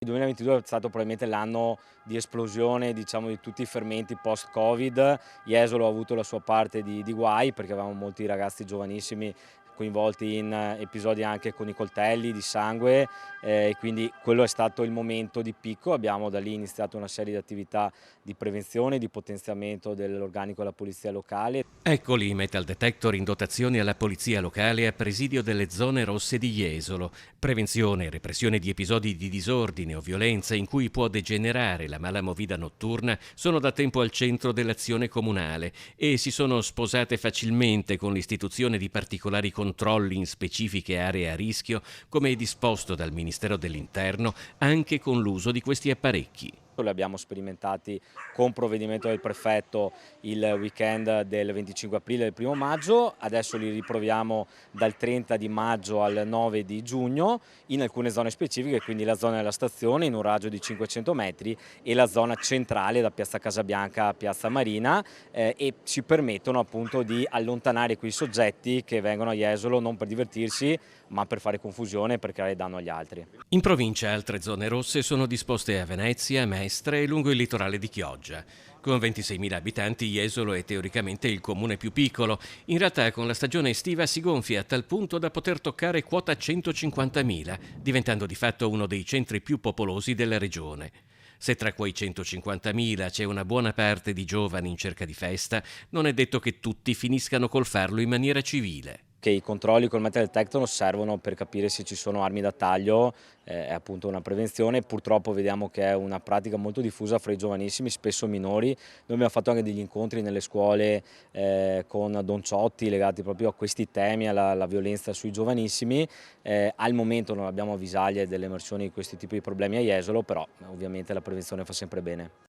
Il 2022 è stato probabilmente l'anno di esplosione, diciamo, di tutti i fermenti post-Covid. Jesolo ha avuto la sua parte di guai perché avevamo molti ragazzi giovanissimi coinvolti in episodi anche con i coltelli, di sangue, e quindi quello è stato il momento di picco. Abbiamo da lì iniziato una serie di attività di prevenzione, di potenziamento dell'organico della polizia locale. Eccoli i metal detector in dotazione alla polizia locale a presidio delle zone rosse di Jesolo. Prevenzione e repressione di episodi di disordine o violenza in cui può degenerare la mala movida notturna sono da tempo al centro dell'azione comunale e si sono sposate facilmente con l'istituzione di particolari controlli in specifiche aree a rischio, come è disposto dal Ministero dell'Interno, anche con l'uso di questi apparecchi. Li abbiamo sperimentati con provvedimento del prefetto il weekend del 25 aprile e del 1 maggio, adesso li riproviamo dal 30 di maggio al 9 di giugno in alcune zone specifiche, quindi la zona della stazione in un raggio di 500 metri e la zona centrale da Piazza Casabianca a Piazza Marina, e ci permettono appunto di allontanare quei soggetti che vengono a Jesolo non per divertirsi ma per fare confusione e per creare danno agli altri. In provincia altre zone rosse sono disposte a Venezia, Mestre e lungo il litorale di Chioggia. Con 26.000 abitanti Jesolo è teoricamente il comune più piccolo. In realtà con la stagione estiva si gonfia a tal punto da poter toccare quota 150.000, diventando di fatto uno dei centri più popolosi della regione. Se tra quei 150.000 c'è una buona parte di giovani in cerca di festa, non è detto che tutti finiscano col farlo in maniera civile. Che i controlli col metal detector servono per capire se ci sono armi da taglio, è appunto una prevenzione. Purtroppo vediamo che è una pratica molto diffusa fra i giovanissimi, spesso minori. Noi abbiamo fatto anche degli incontri nelle scuole con Don Ciotti legati proprio a questi temi, alla violenza sui giovanissimi. Al momento non abbiamo avvisaglie dell'emersione di questi tipi di problemi a Jesolo, però ovviamente la prevenzione fa sempre bene.